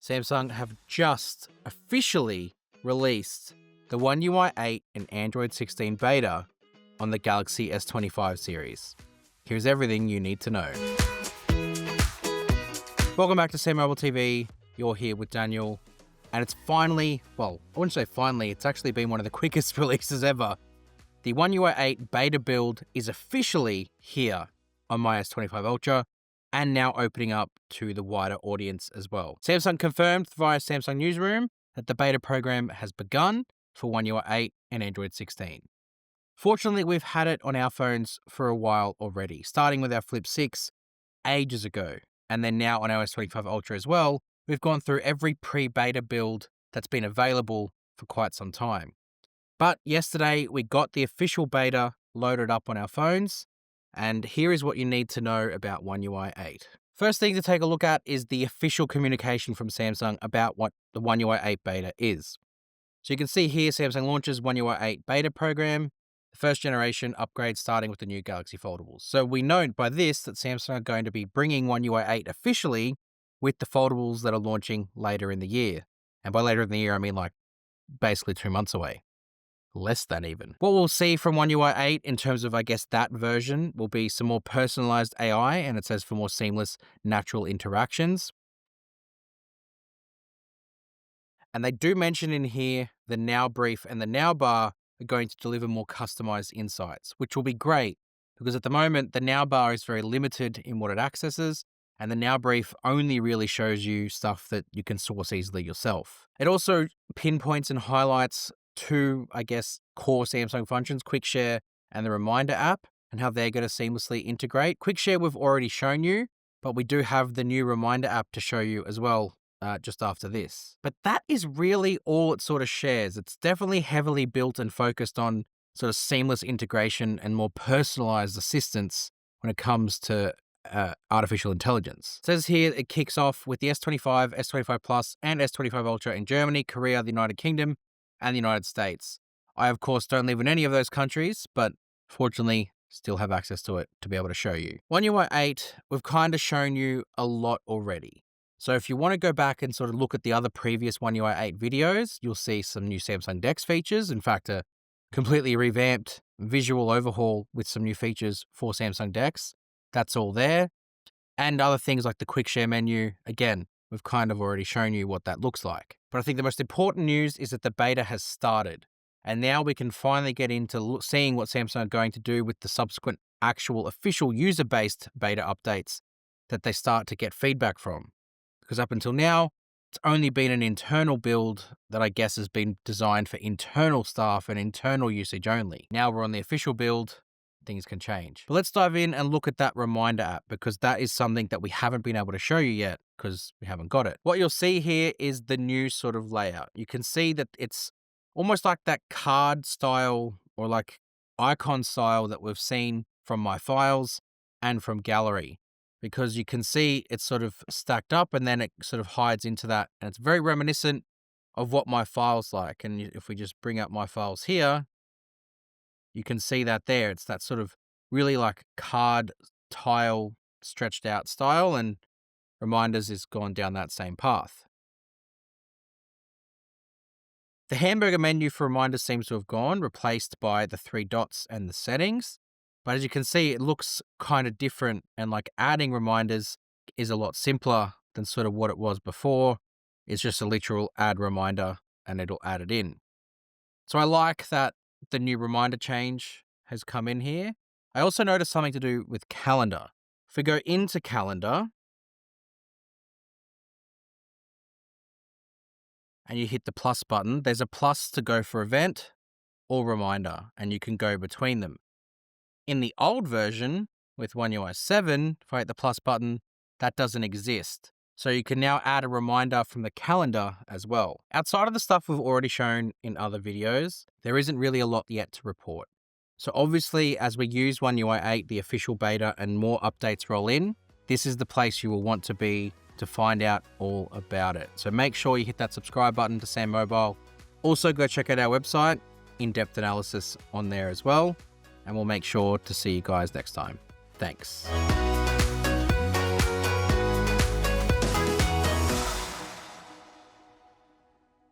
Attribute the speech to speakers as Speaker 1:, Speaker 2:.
Speaker 1: Samsung have just officially released the One UI 8 and Android 16 beta on the Galaxy S25 series. Here's everything you need to know. Welcome back to SamMobile TV. You're here with Daniel. And it's finally, well, I wouldn't say finally, it's actually been one of the quickest releases ever. The One UI 8 beta build is officially here on my S25 Ultra and now opening up to the wider audience as well. Samsung confirmed via Samsung Newsroom that the beta program has begun for One UI 8 and Android 16. Fortunately, we've had it on our phones for a while already, starting with our Flip 6 ages ago, and then now on our S25 Ultra as well. We've gone through every pre-beta build that's been available for quite some time. But yesterday, we got the official beta loaded up on our phones, and here is what you need to know about One UI 8. First thing to take a look at is the official communication from Samsung about what the One UI 8 beta is. So you can see here, Samsung launches One UI 8 beta program, the first generation upgrade starting with the new Galaxy Foldables. So we know by this that Samsung are going to be bringing One UI 8 officially with the foldables that are launching later in the year. And by later in the year, I mean like basically 2 months away. Less than even. What we'll see from One UI 8 in terms of, I guess, that version will be some more personalized AI, and it says for more seamless, natural interactions. And they do mention in here the Now Brief and the Now Bar are going to deliver more customized insights, which will be great because at the moment, the Now Bar is very limited in what it accesses, and the Now Brief only really shows you stuff that you can source easily yourself. It also pinpoints and highlights two, I guess, core Samsung functions, Quick Share and the Reminder app, and how they're going to seamlessly integrate. Quick Share we've already shown you, but we do have the new Reminder app to show you as well just after this. But that is really all it sort of shares. It's definitely heavily built and focused on sort of seamless integration and more personalized assistance when it comes to artificial intelligence. It says here it kicks off with the S25, S25 Plus, and S25 Ultra in Germany, Korea, the United Kingdom, and the United States. I, of course, don't live in any of those countries, but fortunately still have access to it to be able to show you. One UI 8, we've kind of shown you a lot already. So if you want to go back and sort of look at the other previous One UI 8 videos, you'll see some new Samsung DeX features. In fact, a completely revamped visual overhaul with some new features for Samsung DeX. That's all there. And other things like the Quick Share menu. Again, we've kind of already shown you what that looks like. But I think the most important news is that the beta has started. And now we can finally get into seeing what Samsung are going to do with the subsequent actual official user-based beta updates that they start to get feedback from. Because up until now, it's only been an internal build that I guess has been designed for internal staff and internal usage only. Now we're on the official build. Things can change. But let's dive in and look at that Reminder app because that is something that we haven't been able to show you yet because we haven't got it. What you'll see here is the new sort of layout. You can see that it's almost like that card style or like icon style that we've seen from My Files and from Gallery because you can see it's sort of stacked up and then it sort of hides into that. And it's very reminiscent of what My Files like. And if we just bring up My Files here, you can see that there. It's that sort of really like card tile stretched out style, and Reminders is gone down that same path. The hamburger menu for Reminders seems to have gone, replaced by the 3 dots and the settings. But as you can see, it looks kind of different, and like adding reminders is a lot simpler than sort of what it was before. It's just a literal add reminder and it'll add it in. So I like that the new reminder change has come in here. I also noticed something to do with calendar. If we go into calendar and you hit the plus button, there's a plus to go for event or reminder, and you can go between them. In the old version with One UI 7, if I hit the plus button, that doesn't exist. So you can now add a reminder from the calendar as well. Outside of the stuff we've already shown in other videos, there isn't really a lot yet to report. So obviously, as we use One UI 8, the official beta, and more updates roll in, this is the place you will want to be to find out all about it. So make sure you hit that subscribe button to SamMobile. Also, go check out our website, in-depth analysis on there as well. And we'll make sure to see you guys next time. Thanks.